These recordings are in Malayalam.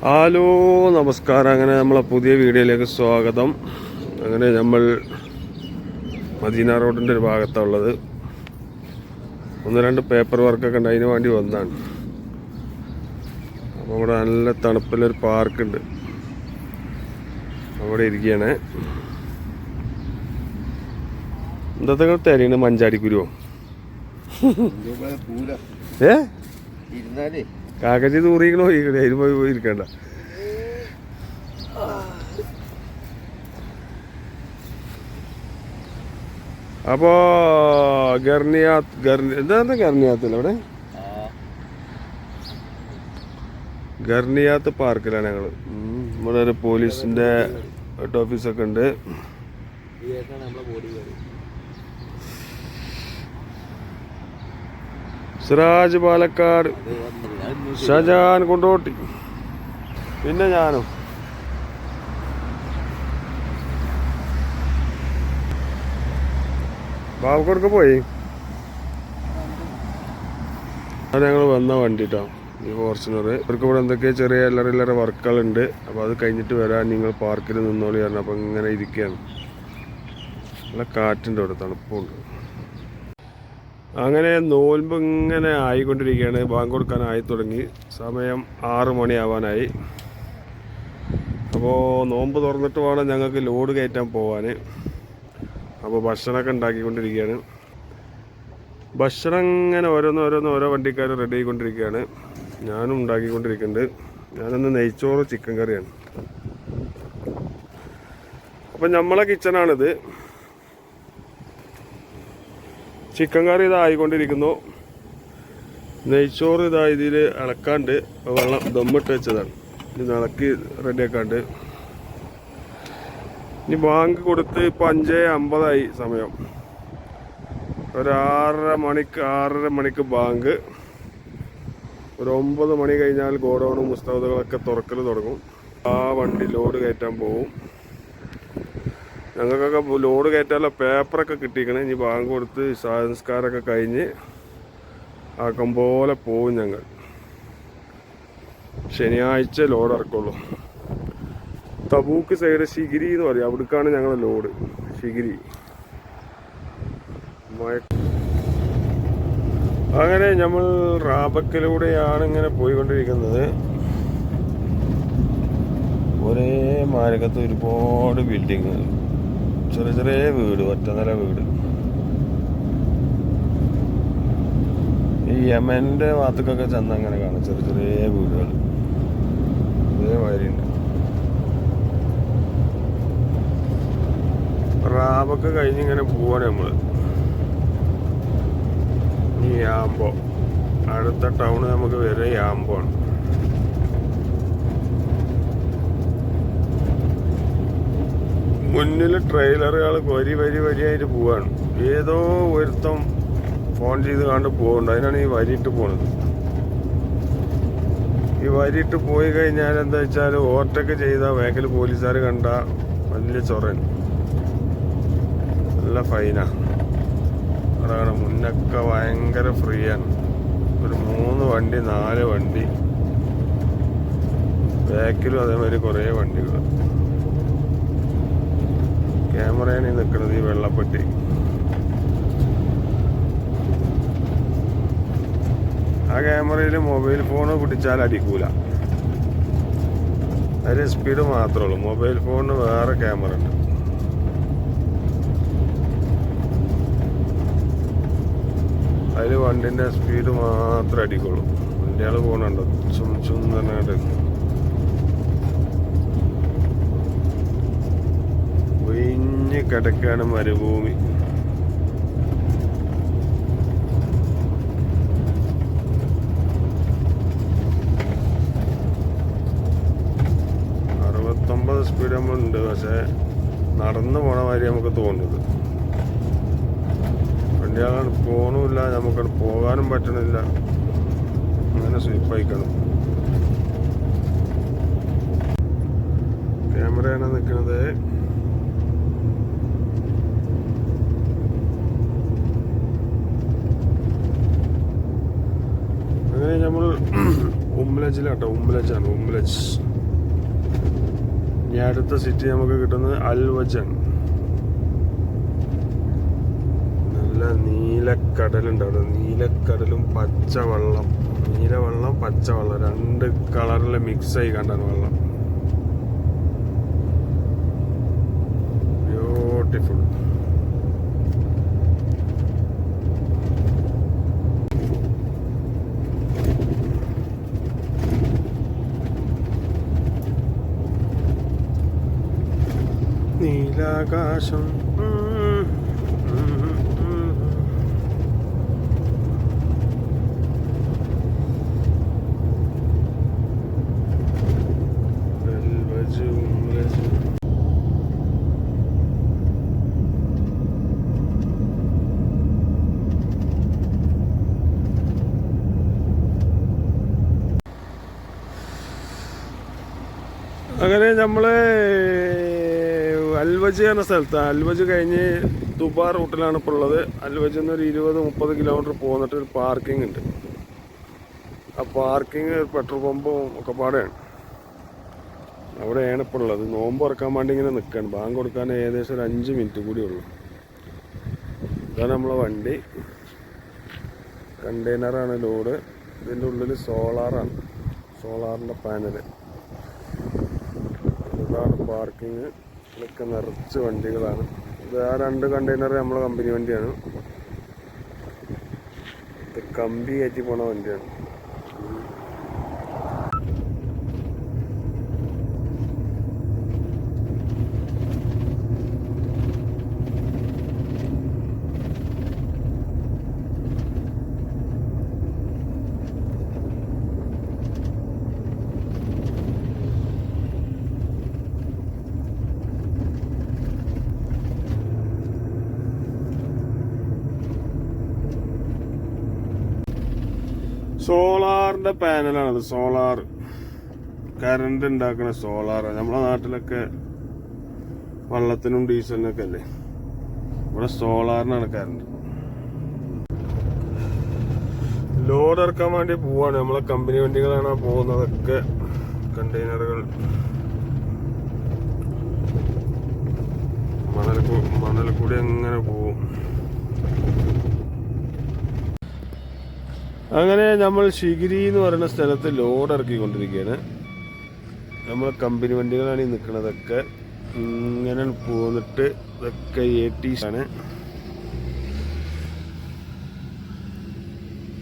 ഹലോ നമസ്കാരം. അങ്ങനെ നമ്മളെ പുതിയ വീഡിയോയിലേക്ക് സ്വാഗതം. അങ്ങനെ നമ്മൾ മദീന റോഡിൻ്റെ ഒരു ഭാഗത്താണ് ഉള്ളത്. ഒന്ന് രണ്ട് പേപ്പർ വർക്കൊക്കെ ഉണ്ട്, അതിന് വേണ്ടി വന്നതാണ്. അപ്പോൾ ഇവിടെ നല്ല തണുപ്പിലൊരു പാർക്കുണ്ട്, അവിടെ ഇരിക്കുകയാണ്. എന്താ നിങ്ങൾ തരീണ്? മഞ്ചാടിക്കുരുവോ? കാക്കച്ചി തൂറിക്കണോ? അതിന് പോയി ഇരിക്കണ്ട. അപ്പോ എന്താണ് ഗർണിയാത്തില്ല അവിടെ? ഗർണിയാത്ത് പാർക്കിലാണ് ഞങ്ങള്. ഇവിടെ ഒരു പോലീസിന്റെ ഹെഡ് ഓഫീസൊക്കെ ഉണ്ട്. സിറാജ് പാലക്കാട്, ഷജാൻ കൊണ്ടോട്ടി, പിന്നെ ഞാനും. ബാബുക്കോടൊക്കെ പോയി. അത് ഞങ്ങൾ വന്ന വണ്ടിട്ടോ, ഈ ഫോർച്യൂണർ. ഇവർക്ക് ഇവിടെ എന്തൊക്കെയോ ചെറിയ എല്ലാവരും വർക്കുകളുണ്ട്. അപ്പോൾ അത് കഴിഞ്ഞിട്ട് വരാൻ നിങ്ങൾ പാർക്കിൽ നിന്നോളി പറഞ്ഞു. അപ്പം ഇങ്ങനെ ഇരിക്കുകയാണ്. നല്ല കാറ്റുണ്ട്, ഇവിടെ തണുപ്പുണ്ട്. അങ്ങനെ നോൽമ്പ് ഇങ്ങനെ ആയിക്കൊണ്ടിരിക്കുകയാണ്. ബാങ്ക് കൊടുക്കാനായി തുടങ്ങി. സമയം 6 മണിയാവാനായി. അപ്പോൾ നോമ്പ് തുറന്നിട്ട് വേണം ഞങ്ങൾക്ക് ലോഡ് കയറ്റാൻ പോവാൻ. അപ്പോൾ ഭക്ഷണമൊക്കെ ഉണ്ടാക്കിക്കൊണ്ടിരിക്കുകയാണ്. ഭക്ഷണം ഇങ്ങനെ ഓരോ വണ്ടിക്കാർ റെഡി ആയിക്കൊണ്ടിരിക്കുകയാണ്. ഞാനും ഉണ്ടാക്കിക്കൊണ്ടിരിക്കുന്നുണ്ട്. ഞാനൊന്ന് നെയ്ച്ചോറ് ചിക്കൻ കറിയാണ്. അപ്പം നമ്മളെ കിച്ചണാണിത്. ചിക്കൻ കറി ഇതായിക്കൊണ്ടിരിക്കുന്നു. നെയ്ച്ചോറ് ഇതാ ഇതിൽ ഇളക്കാണ്ട് വെള്ളം ദമ്മിട്ട് വെച്ചതാണ്. ഇത് ഇളക്കി റെഡിയാക്കാണ്ട് ഇനി ബാങ്ക് കൊടുത്ത് ഇപ്പം 5:50 സമയം. ഒരു 6:30 മണിക്ക് ബാങ്ക്. ഒരു 9 മണി കഴിഞ്ഞാൽ ഗോഡൗണും മുസ്തഫകളൊക്കെ തുറക്കൽ തുടങ്ങും. ആ വണ്ടി ലോഡ് കയറ്റാൻ പോവും. ഞങ്ങൾക്കൊക്കെ ലോഡ് കയറ്റാനുള്ള പേപ്പറൊക്കെ കിട്ടിയിരിക്കണേ. ഇനി ബാങ്ക് കൊടുത്ത് സംസ്കാരമൊക്കെ കഴിഞ്ഞ് ആക്കം പോലെ പോവും ഞങ്ങൾ. ശനിയാഴ്ച ലോഡ് ഇറക്കുള്ളൂ. തബൂക്ക് സൈഡ് ശിഗിരി എന്ന് പറയും, അവിടേക്കാണ് ഞങ്ങളുടെ ലോഡ്. ശിഗിരി. അങ്ങനെ നമ്മൾ റാബക്കിലൂടെയാണ് ഇങ്ങനെ പോയിക്കൊണ്ടിരിക്കുന്നത്. ഒരേ മാരകത്ത് ഒരുപാട് ബിൽഡിങ്ങുകൾ, ചെറിയ വീട്, ഒറ്റനില വീട്. ഈ യമന്റെ ഭാഗത്തേക്കൊക്കെ ചെന്ന് അങ്ങനെ കാണാം ചെറിയ വീടുകൾ. അതേമാതിരിയുണ്ട്. റാബൊക്കെ കഴിഞ്ഞിങ്ങനെ പോവാണ് നമ്മള്. ഈ യാമ്പോ, അടുത്ത ടൗണ് നമുക്ക് വരെ യാമ്പോ ആണ്. മുന്നിൽ ട്രെയിലറുകൾ വരിയായിട്ട് പോവാണ്. ഏതോ ഒരുത്തം ഫോൺ ചെയ്ത് കണ്ട് പോകുന്നുണ്ട്. അതിനാണ് ഈ വരിയിട്ട് പോണത്. ഈ വരിയിട്ട് പോയി കഴിഞ്ഞാൽ എന്താ വെച്ചാൽ ഓവർടേക്ക് ചെയ്താൽ ബാക്കിൽ പോലീസുകാർ കണ്ട വലിയ ചൊറൻ, നല്ല ഫൈനാ. അതാണ്. മുന്നൊക്കെ ഭയങ്കര ഫ്രീ ആണ്. ഒരു 3 വണ്ടി 4 വണ്ടി, ബാക്കിലും അതേമാതിരി കുറേ വണ്ടികൾ. ക്യാമറയാണ് നിൽക്കുന്നത്, ഈ വെള്ളപ്പെട്ടി. ആ ക്യാമറയിൽ മൊബൈൽ ഫോൺ പിടിച്ചാൽ അടിക്കൂല. അതിന് സ്പീഡ് മാത്രമേ ഉള്ളൂ. മൊബൈൽ ഫോണിന് വേറെ ക്യാമറ ഉണ്ട്. അതിൽ വണ്ടിൻ്റെ സ്പീഡ് മാത്രമേ അടിക്കുള്ളൂ. വണ്ടികൾ പോകണുണ്ടോ ചും തന്നെ. ഒഴിഞ്ഞ് കിടക്കാണ് മരുഭൂമി. സ്പീഡ് നമ്മളുണ്ട്, പക്ഷെ നടന്നു പോണ മാതിരി നമുക്ക് തോന്നുന്നത്. വണ്ടികളാണ് പോകണമില്ല, നമുക്കത് പോകാനും പറ്റണില്ല. അങ്ങനെ സ്വീപ്പായിക്കണം. ക്യാമറയാണ് നിൽക്കുന്നത്. അങ്ങനെ നമ്മൾ ഉംലജിലാട്ടോ, ഉംലജാണ്, ഉംലജ്. ഇനി അടുത്ത സിറ്റി നമുക്ക് കിട്ടുന്നത് അൽവജാണ്. നല്ല നീലക്കടലുണ്ട് അവിടെ, നീലക്കടലും പച്ചവെള്ളം, നീലവെള്ളം പച്ചവെള്ളം, രണ്ട് കളറിൽ മിക്സായി കണ്ടാണ് വെള്ളം. ബ്യൂട്ടിഫുൾ. നീലാകാശം. അങ്ങനെ നമ്മള് അൽവജ് എന്ന സ്ഥലത്താണ്. അൽവജ് കഴിഞ്ഞ് ദുബാ റൂട്ടിലാണ് ഇപ്പോൾ ഉള്ളത്. അൽവജ് എന്നൊരു 20-30 കിലോമീറ്റർ പോന്നിട്ട് ഒരു പാർക്കിംഗ് ഉണ്ട്. ആ പാർക്കിംഗ് പെട്രോൾ പമ്പും ഒക്കെ പാടെയാണ്. അവിടെയാണ് ഇപ്പോൾ ഉള്ളത്. നോമ്പ് തുറക്കാൻ വേണ്ടി ഇങ്ങനെ നിൽക്കുകയാണ്. ബാങ്ക് കൊടുക്കാൻ ഏകദേശം ഒരു 5 മിനിറ്റ് കൂടി ഉള്ളു. ഇതാണ് നമ്മളെ വണ്ടി. കണ്ടെയ്നറാണ് ലോഡ്. ഇതിൻ്റെ ഉള്ളിൽ സോളാറാണ്, സോളാറിൻ്റെ പാനല്. ഇതാണ് പാർക്കിങ്. ഇതൊക്കെ നിറച്ച് വണ്ടികളാണ്. ഇത് ആ 2 കണ്ടെയ്നർ നമ്മളെ കമ്പനി വണ്ടിയാണ്. ഇത് കമ്പി കയറ്റി പോണ വണ്ടിയാണ്. സോളാറിൻ്റെ പാനലാണത്. സോളാർ കറണ്ട് ഉണ്ടാക്കുന്ന സോളാറാണ്. നമ്മളെ നാട്ടിലൊക്കെ വെള്ളത്തിനും ഡീസലിനൊക്കെ അല്ലേ, ഇവിടെ സോളാറിനാണ് കറണ്ട്. ലോഡ് ഇറക്കാൻ വേണ്ടി പോവാണ്. നമ്മളെ കമ്പനി വണ്ടികളാണ് പോകുന്നതൊക്കെ. കണ്ടെയ്നറുകൾ മണൽ കൂടി അങ്ങനെ പോവും. അങ്ങനെ നമ്മൾ ശിഗിരി എന്ന് പറയുന്ന സ്ഥലത്ത് ലോഡ് ഇറക്കിക്കൊണ്ടിരിക്കുകയാണ്. നമ്മളെ കമ്പനി വണ്ടികളാണ് ഈ നിൽക്കുന്നതൊക്കെ. ഇങ്ങനെ പോന്നിട്ട് ഇതൊക്കെ ATs ആണ്.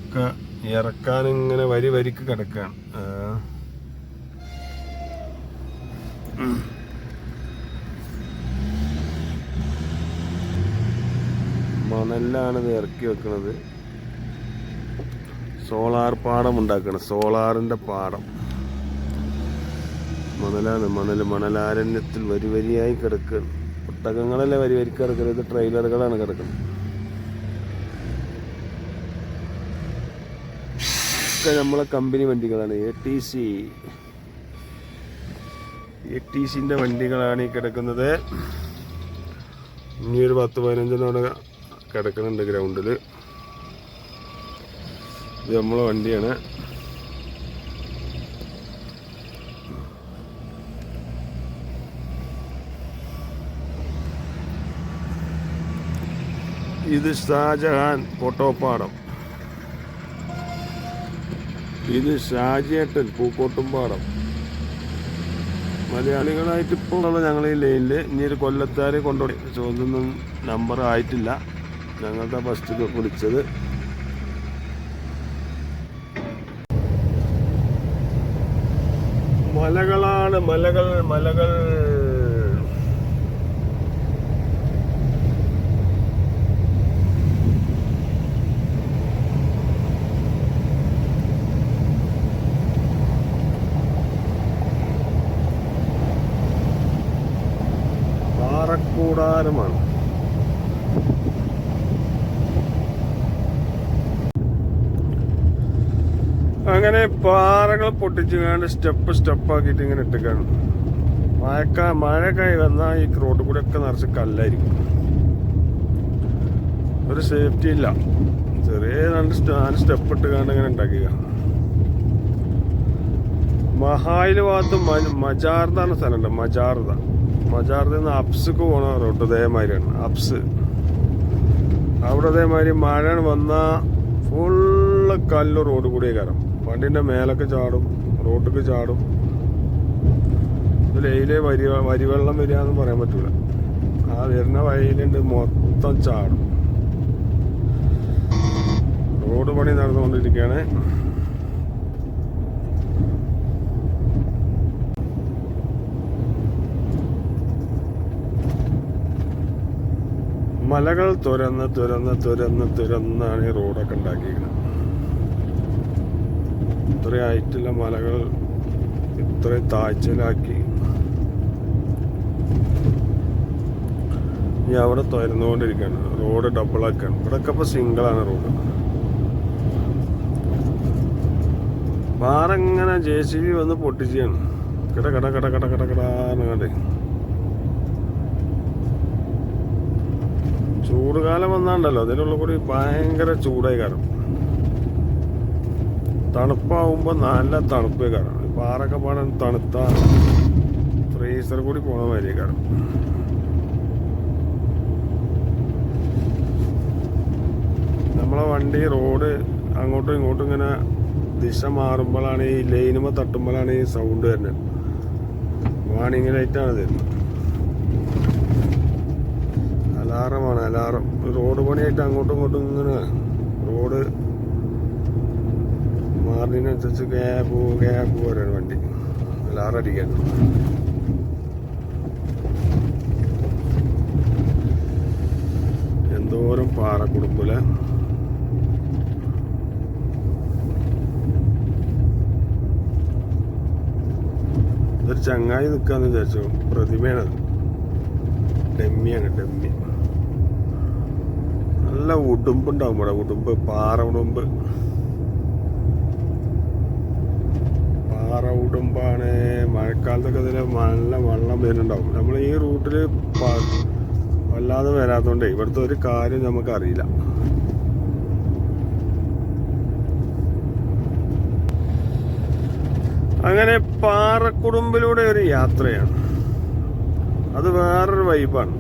ഒക്കെ ഇറക്കാൻ ഇങ്ങനെ വരിക്ക് കിടക്കുകയാണ്. മണലിലാണ് ഇത് ഇറക്കി വെക്കുന്നത്. സോളാർ പാടം ഉണ്ടാക്കണം. സോളാറിൻ്റെ പാടം. മണലാണ്, മണലാരണ്യത്തിൽ വരിയായി കിടക്കുകയാണ്. ഒട്ടകങ്ങളല്ലേ വരിക്ക് കിടക്കുന്നത്. ഇത് ട്രെയിലറുകളാണ് കിടക്കുന്നത്. ഒക്കെ നമ്മളെ കമ്പനി വണ്ടികളാണ്. ATCൻ്റെ വണ്ടികളാണ് ഈ കിടക്കുന്നത്. ഇനി ഒരു 10-15 കിടക്കുന്നുണ്ട് ഗ്രൗണ്ടിൽ. ഇത് നമ്മളെ വണ്ടിയാണ്. ഇത് ഷാജഹാൻ കോട്ടോപ്പാടം. ഇത് ഷാജിയേട്ടൻ പൂക്കോട്ടുംപാടം. മലയാളികളായിട്ട് ഇപ്പോൾ ഉള്ള ഞങ്ങൾ ഈ ലൈനിൽ. ഇനി ഒരു കൊല്ലത്താരെ കൊണ്ടുപോയി ചോദ്യമൊന്നും നമ്പർ ആയിട്ടില്ല. ഞങ്ങളുടെ ഫസ്റ്റ് വിളിച്ചത്. മലകളാണ്, മലകൾ. പാറക്കൂടാരമാണ്. അങ്ങനെ പാറകൾ പൊട്ടിച്ചുകൊണ്ട് സ്റ്റെപ്പാക്കിയിട്ട് ഇങ്ങനെ ഇട്ടേക്കാണ്. മഴക്കായി വന്നാൽ ഈ റോഡ് കൂടെ ഒക്കെ നിറച്ച് കല്ലായിരിക്കും. ഒരു സേഫ്റ്റി ഇല്ല. ചെറിയ 2 സ്റ്റെപ്പ് ഇട്ടുകൊണ്ട് ഇങ്ങനെ ഉണ്ടാക്കുക. മഹായിൽ ഭാഗത്ത് മജാർദ എന്ന സ്ഥലമുണ്ട്. മജാർദ നിന്ന് അപ്സ്ക്ക് പോണ റോഡ് ഇതേമാതിരിയാണ്. അപ്സ് അവിടെ ഇതേമാതിരി മഴ വന്നാൽ ഫുള്ള് കല്ല് റോഡ് കൂടി കയറും. വണ്ടിൻ്റെ മേലൊക്കെ ചാടും, റോഡിലേക്ക് ചാടും. ഇതിലെ വരിവെള്ളം വരിക എന്ന് പറയാൻ പറ്റൂല. ആ വരുന്ന വഴിയിലുണ്ട് മൊത്തം ചാടും. റോഡ് പണി നടന്നുകൊണ്ടിരിക്കുകയാണ്. മലകൾ തുരന്നാണ് ഈ റോഡൊക്കെ ഉണ്ടാക്കിയിരിക്കുന്നത്. ഇത്രയും ഹൈറ്റുള്ള മലകൾ ഇത്രയും താഴ്ചയിലാക്കി ഇനി അവിടെ തുരന്നുകൊണ്ടിരിക്കുകയാണ്. റോഡ് ഡബിളാക്കാണ്. ഇവിടെയൊക്കെ ഇപ്പോൾ സിംഗിളാണ് റോഡ്. പാറ ഇങ്ങനെ JCB വന്ന് പൊട്ടിച്ചാണ്. കടകടാന്ന്. ചൂടുകാലം വന്നാണ്ടല്ലോ അതിനുള്ള കൂടി ഭയങ്കര ചൂടായി കാരണം. തണുപ്പാവുമ്പോൾ നല്ല തണുപ്പ് കാരണം. പാറൊക്കെ പാടാൻ തണുത്ത ഫ്രീസർ കൂടി പോണ മാതിരി കാരണം. നമ്മളെ വണ്ടി റോഡ് അങ്ങോട്ടും ഇങ്ങോട്ടും ഇങ്ങനെ ദിശ മാറുമ്പോഴാണ് ഈ ലൈനുമ തട്ടുമ്പോഴാണ് ഈ സൗണ്ട് വരുന്നത്. വാണിംഗ് ലൈറ്റാണ് തരുന്നത്. അലാറമാണ് അലാറം. റോഡ് പണിയായിട്ട് അങ്ങോട്ടും ഇങ്ങോട്ടും ഇങ്ങനെ റോഡ് മാറുന്നതിനനുസരിച്ച് ഗ്യാപ്പ് വരെയാണ് വണ്ടി അലാറം അടിക്കാൻ. എന്തോരം പാറക്കുടുമ്പില് ഇതൊരു ചങ്ങായി നിൽക്കാന്ന് വിചാരിച്ചു. പ്രതിമയാണത്. ഡെമ്മിയാണ് ഡെമ്മി. നല്ല ഉടുമ്പുണ്ടാവും ഇവിടെ. ഉടുമ്പ്, പാറ ഉടുമ്പാണ്. മഴക്കാലത്തൊക്കെ അതിൽ നല്ല വെള്ളം വരുന്നുണ്ടാവും. നമ്മൾ ഈ റൂട്ടിൽ വല്ലാതെ വരാത്തോണ്ടേ ഇവിടുത്തെ ഒരു കാര്യം നമുക്കറിയില്ല. അങ്ങനെ പാറക്കുടുമ്പിലൂടെ ഒരു യാത്രയാണ്. അത് വേറൊരു വൈബാണ്.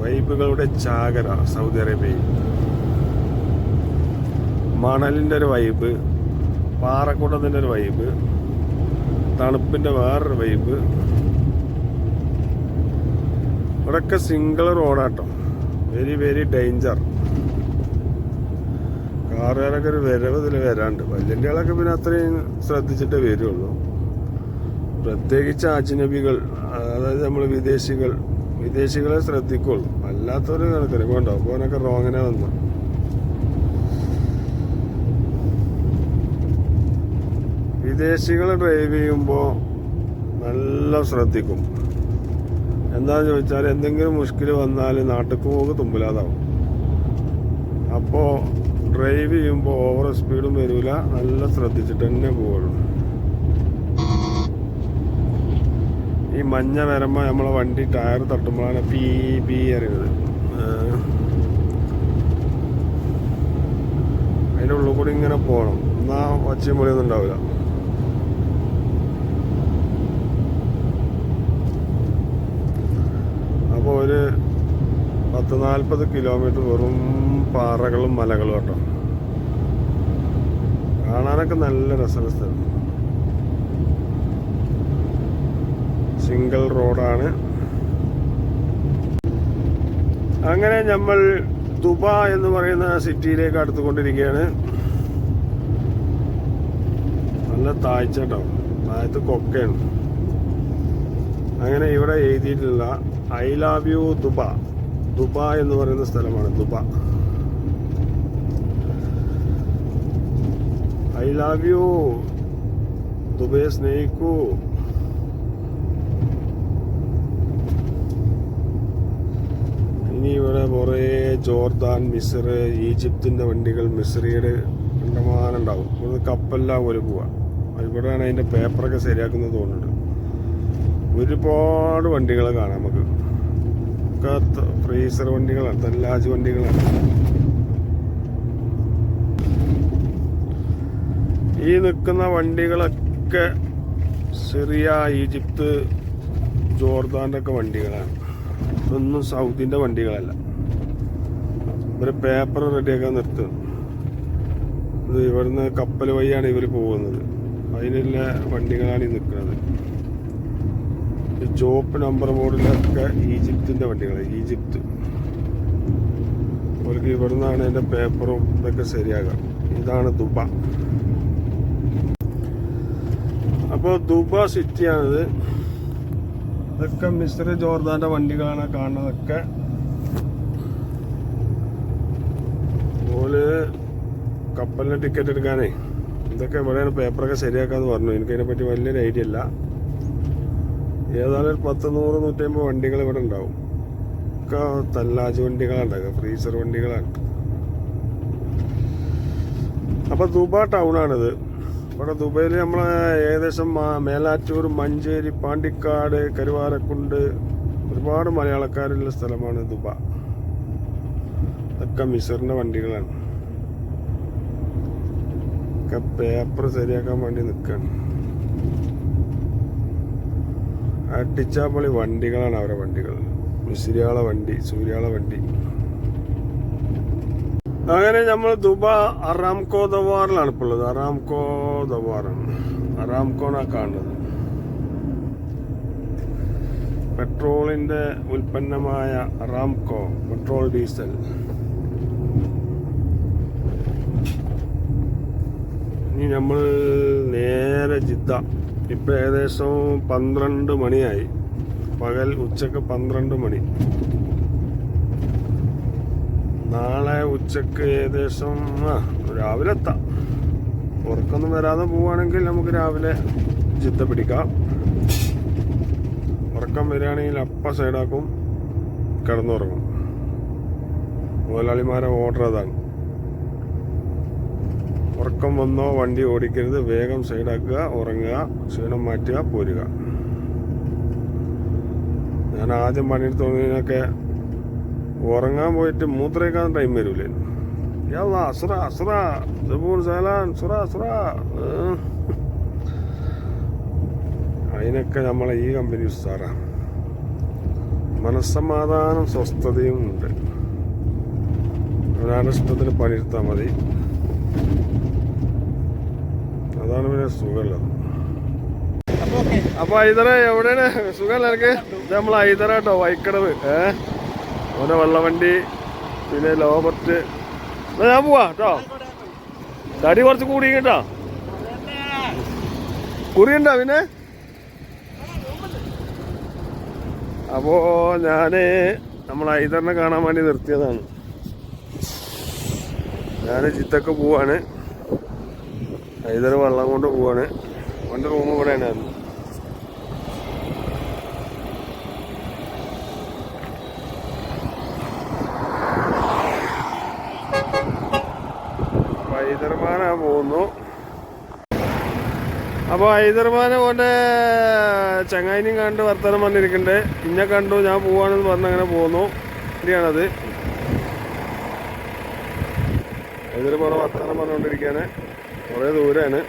വൈബുകളുടെ ചാകര സൗദി അറേബ്യയിൽ. മണലിൻ്റെ ഒരു വൈബ്, പാറക്കുടത്തിൻ്റെ ഒരു വൈബ്, തണുപ്പിൻ്റെ വേറൊരു വൈബ്. ഇവിടെയൊക്കെ സിംഗിൾ റോഡാട്ടോ. Very danger. കാറുകാരൊക്കെ ഒരു വരവ് ഇതിൽ വരാണ്ട്. വല്യൻ്റെകളൊക്കെ പിന്നെ അത്രയും ശ്രദ്ധിച്ചിട്ടേ വരുള്ളൂ. പ്രത്യേകിച്ച് അജ്നബികൾ, അതായത് നമ്മൾ വിദേശികളെ ശ്രദ്ധിക്കുള്ളൂ. അല്ലാത്തൊരു കണക്കിന് പോകണ്ടാവും. അപ്പോൾ അവനൊക്കെ റോങ്ങിനെ വന്നു. വിദേശികൾ ഡ്രൈവ് ചെയ്യുമ്പോൾ നല്ല ശ്രദ്ധിക്കും. എന്താണെന്ന് ചോദിച്ചാൽ എന്തെങ്കിലും മുഷ്കിൽ വന്നാൽ നാട്ടിലേക്ക് പോകുക തുമ്പില്ലാതാവും. അപ്പോൾ ഡ്രൈവ് ചെയ്യുമ്പോൾ ഓവർ സ്പീഡും വരില്ല. നല്ല ശ്രദ്ധിച്ചിട്ട് തന്നെ പോവുള്ളൂ. ഈ മഞ്ഞ വരുമ്പോൾ നമ്മളെ വണ്ടി ടയർ തട്ടുമ്പോഴാണ് പീ അറിയുന്നത്. അതിൻ്റെ ഉള്ളിൽ കൂടി ഇങ്ങനെ പോകണം. എന്നാൽ ഒച്ചയും പൊളിയൊന്നും ഉണ്ടാവില്ല. അപ്പോൾ ഒരു 10-40 കിലോമീറ്റർ വെറും പാറകളും മലകളും കേട്ടോ. കാണാനൊക്കെ നല്ല രസമുള്ള സ്ഥലം. സിംഗിൾ റോഡാണ്. അങ്ങനെ നമ്മൾ ദുബ എന്ന് പറയുന്ന സിറ്റിയിലേക്ക് അടുത്തുകൊണ്ടിരിക്കുകയാണ്. നല്ല താഴ്ച കേട്ടോ. താഴത്ത് കൊക്കയാണ്. അങ്ങനെ ഇവിടെ എഴുതിയിട്ടുള്ള ഐ ലവ് യു ദുബ എന്ന് പറയുന്ന സ്ഥലമാണ് ദുബ. ഐ ലവ് യു, ദുബൈയെ സ്നേഹിക്കൂ. ഇനി ഇവിടെ കുറേ ജോർദാൻ, മിസ്ർ, ഈജിപ്തിൻ്റെ വണ്ടികൾ, മിസ്രിയുടെ കണ്ടമാനം ഉണ്ടാവും. ഇവിടെ കപ്പലിലാണ് പോലെ പോവുക. ഇവിടെയാണ് അതിൻ്റെ പേപ്പറൊക്കെ ശരിയാക്കുന്നത് തോന്നുന്നുണ്ട്. ഒരുപാട് വണ്ടികൾ കാണാം നമുക്ക്. ഒക്കെ ഫ്രീസർ വണ്ടികളാണ്, തല്ലാജ് വണ്ടികളാണ്. ഈ നിൽക്കുന്ന വണ്ടികളൊക്കെ സിറിയ, ഈജിപ്ത്, ജോർദാൻ്റെ ഒക്കെ വണ്ടികളാണ്. ഇതൊന്നും സൗദിൻ്റെ വണ്ടികളല്ല. ഇവർ പേപ്പർ റെഡിയാക്കാൻ നിർത്തും. ഇത് ഇവിടുന്ന് കപ്പൽ വഴിയാണ് ഇവർ പോകുന്നത്. അതിനുള്ള വണ്ടികളാണ് ഈ നിൽക്കുന്നത്. ഈ ചുവപ്പ് നമ്പർ ബോർഡിലൊക്കെ ഈജിപ്തിൻ്റെ വണ്ടികളാണ്. ഈജിപ്ത് അവർക്ക് ഇവിടുന്നാണ് അതിൻ്റെ പേപ്പറും ഇതൊക്കെ ശരിയാകാം. ഇതാണ് ദുബ. അപ്പോൾ ദുബ സിറ്റിയാണിത്. ഇതൊക്കെ മിസ്ർ, ജോർദാൻ്റെ വണ്ടികളാണ് കാണുന്നതൊക്കെ. ഓല് കപ്പലിന് ടിക്കറ്റ് എടുക്കാനേ ഇതൊക്കെ ഇവിടെയാണ് പേപ്പറൊക്കെ ശരിയാക്കാന്ന് പറഞ്ഞു. എനിക്കതിനെപ്പറ്റി വലിയൊരു ഐഡിയ ഇല്ല. ഏതായാലും ഒരു 100-150 വണ്ടികൾ ഇവിടെ ഉണ്ടാവും. ഒക്കെ തല്ലാജ് വണ്ടികളാണ്, ഫ്രീസർ വണ്ടികളാണ്. അപ്പോൾ ദുബ ടൗണാണിത്. ഇവിടെ ദുബൈയിൽ നമ്മളെ ഏകദേശം മേലാറ്റൂർ, മഞ്ചേരി, പാണ്ടിക്കാട്, കരുവാരക്കുണ്ട് ഒരുപാട് മലയാളക്കാരുള്ള സ്ഥലമാണ് ദുബ. ഇതൊക്കെ മിസറിൻ്റെ വണ്ടികളാണ്. ഒക്കെ പേപ്പർ ശരിയാക്കാൻ വേണ്ടി നിൽക്കുകയാണ്. അടിച്ചാപ്പൊളി വണ്ടികളാണ് അവരുടെ വണ്ടികൾ. മിസ്രിയാളെ വണ്ടി, സൂര്യാളെ വണ്ടി. അങ്ങനെ നമ്മൾ ദുബ അറാംകോ ദവാറിലാണ് ഇപ്പോൾ ഉള്ളത്. അറാംകോ ദവാറാണ്. അറാംകോണാണ് കാണുന്നത്. പെട്രോളിന്റെ ഉൽപ്പന്നമായ അറാംകോ, പെട്രോൾ, ഡീസൽ. ഇനി നമ്മൾ നേരെ ജിദ്ദ. ഇപ്പം ഏകദേശം 12 മണിയായി. പകൽ ഉച്ചക്ക് 12 മണി. നാളെ ഉച്ചക്ക് ഏകദേശം രാവിലെ എത്താം. ഉറക്കൊന്നും വരാതെ പോവുകയാണെങ്കിൽ നമുക്ക് രാവിലെ ജിദ്ദ പിടിക്കാം. ഉറക്കം വരികയാണെങ്കിൽ അപ്പം സൈഡാക്കും, കിടന്നുറങ്ങും. മുതലാളിമാരെ ഓർഡർ അതാണ്. ഉറക്കം വന്നോ വണ്ടി ഓടിക്കരുത്, വേഗം സൈഡാക്കുക, ഉറങ്ങുക, ക്ഷീണം മാറ്റുക, പോരുക. ഞാൻ ആദ്യം പണിയെടുത്ത് തോന്നിയതിനൊക്കെ ഉറങ്ങാൻ പോയിട്ട് മൂത്രയ്ക്കാൻ ടൈം വരൂലേ. അതിനൊക്കെ നമ്മളെ ഈ കമ്പനി ഉസാറാണ്. മനസ്സമാധാനം, സ്വസ്ഥതയും ഉണ്ട്. ഒരാളുടെ ഇഷ്ടത്തിന് പണിയെടുത്താൽ മതി. അതാണ് പിന്നെ സുഖമുള്ളത്. അപ്പൊ ഐതറ എവിടെയാണ് സുഖമല്ല എനിക്ക്? ഇത് നമ്മൾ ഐതറ കേട്ടോ, വൈക്കടവ്. ഓരോ വെള്ളവണ്ടി, പിന്നെ ലോബർട്ട്. ഞാൻ പോവാ കേട്ടോ. തടി കുറച്ച് കൂടി കേട്ടോ. കുറിയുണ്ടോ പിന്നെ? അപ്പോ ഞാന് നമ്മൾ ഐതറിനെ കാണാൻ വേണ്ടി നിർത്തിയതാണ്. ഞാൻ ജിദ്ദക്ക് പോവാണ്. ഐതർ വെള്ളം കൊണ്ട് പോവാണ്. അവൻ്റെ റൂം ഇവിടെയാണ്. ഹൈദർമാനാ പോകുന്നു. അപ്പോൾ ഹൈദർമാനെ പോലെ ചങ്ങായിനും കണ്ട് വർത്തമാനം വന്നിരിക്കണ്ടേ. ഇന്നെ കണ്ടു, ഞാൻ പോവാണെന്ന് പറഞ്ഞ് അങ്ങനെ പോകുന്നു. ശരിയാണത്. ഹൈദർമാനെ വർത്തമാനം പറഞ്ഞുകൊണ്ടിരിക്കുകയാണ്. കുറേ ദൂരമാണ്.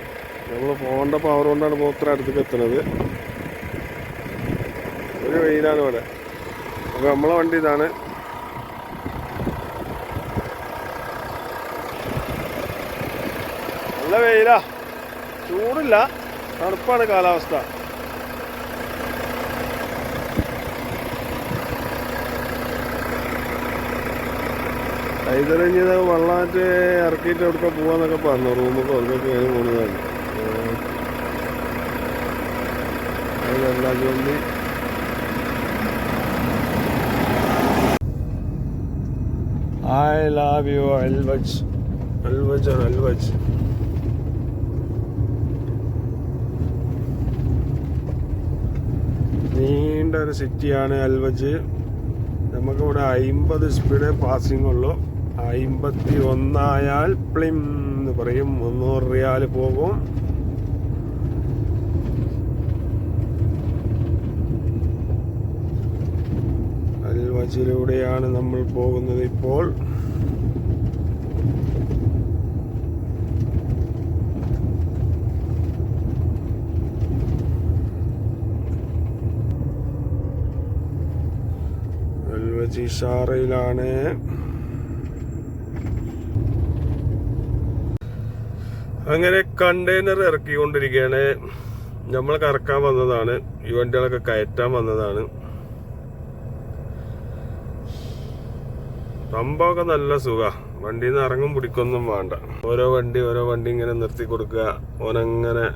നമ്മൾ ഫോണിൻ്റെ പവർ കൊണ്ടാണ് മൂത്ര അടുത്തേക്ക് എത്തുന്നത്. ഒരു വെയിലാണ് ഇവിടെ. അപ്പോൾ നമ്മളെ വണ്ടി ഇതാണ്. നല്ല വെയിലാ, ചൂടില്ല, തണുപ്പാണ് കാലാവസ്ഥ. ഹൈദരഞ്ഞത് വെള്ളമായിട്ട് ഇറക്കിയിട്ട് എവിടെ പോവാന്നൊക്കെ പറഞ്ഞു. റൂമൊക്കെ അവർക്കൊക്കെ കയറി പോകുന്നതാണ്. അതുകൊണ്ട് I love you അൽവജ്. അൽവജ് അൽവജ്. നീണ്ട ഒരു സിറ്റിയാണ് അൽവജ്. നമുക്കിവിടെ 50 സ്പീഡ് പാസിംഗ് ഉള്ളൂ. 51 ആയാൽ പ്ലിം എന്ന് പറയും. 300 റിയാൽ പോകും. അൽവജിലൂടെയാണ് നമ്മൾ പോകുന്നത് ഇപ്പോൾ. ബജീഷാറയിലാണ്. അങ്ങനെ കണ്ടെയ്നർ ഇറക്കിക്കൊണ്ടിരിക്കുകയാണ്. നമ്മൾ കറക്കാൻ വന്നതാണ്, ഈ വണ്ടികളൊക്കെ കയറ്റാൻ വന്നതാണ്. സംഭവമൊക്കെ നല്ല സുഖ. വണ്ടിയിൽ നിന്ന് ഇറങ്ങും പിടിക്കൊന്നും വേണ്ട. ഓരോ വണ്ടി ഇങ്ങനെ നിർത്തി കൊടുക്കുക, ഓനങ്ങനെ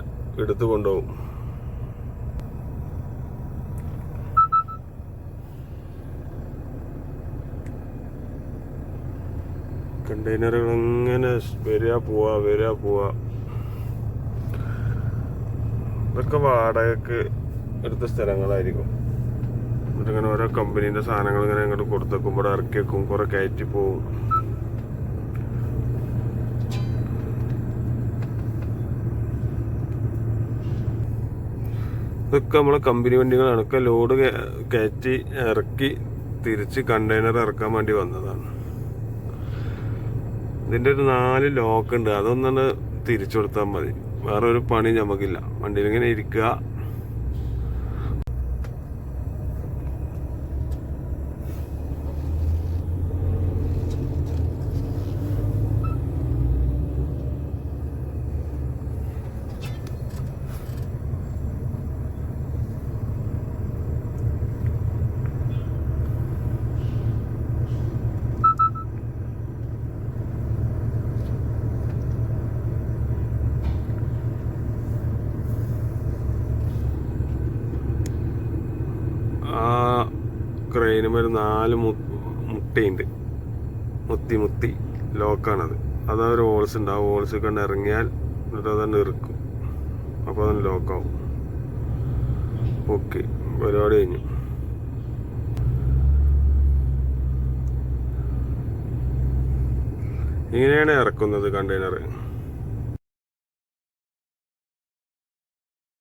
എടുത്തു കൊണ്ടുപോകും. കണ്ടെയ്നറുകൾ ഇങ്ങനെ വരിക പോവാ. ഇതൊക്കെ വാടകക്ക് എടുത്ത സ്ഥലങ്ങളായിരിക്കും. എന്നിട്ടിങ്ങനെ ഓരോ കമ്പനീൻ്റെ സാധനങ്ങൾ ഇങ്ങനെ അങ്ങോട്ട് കൊടുത്തേക്കും, ഇവിടെ ഇറക്കി വെക്കും, കുറെ കയറ്റി പോവും. ഇതൊക്കെ നമ്മളെ കമ്പനി വണ്ടികളാണ്. ഒക്കെ ലോഡ് കയറ്റി ഇറക്കി തിരിച്ച് കണ്ടെയ്നർ ഇറക്കാൻ വേണ്ടി വന്നതാണ്. ഇതിൻ്റെ ഒരു 4 ലോക്ക് ഉണ്ട്, അതൊന്നാണ് തിരിച്ചു കൊടുത്താൽ മതി. വേറെ ഒരു പണി നമുക്കില്ല. വണ്ടിയിൽ ഇങ്ങനെ ഇരിക്കുക. ക്രെയിനുമേൽ 4 മുട്ടയുണ്ട്, മുത്തി ലോക്കാണത്. അതൊരു ഹോൾസ് ഉണ്ട്. ആ ഹോൾസ് കണ്ട് ഇറങ്ങിയാൽ എന്നിട്ട് അതന്നെ ഇറക്കും. അപ്പോൾ അതന്നെ ലോക്കാവും. ഓക്കെ, പരിപാടി കഴിഞ്ഞു. ഇങ്ങനെയാണ് ഇറക്കുന്നത് കണ്ടെയ്നർ.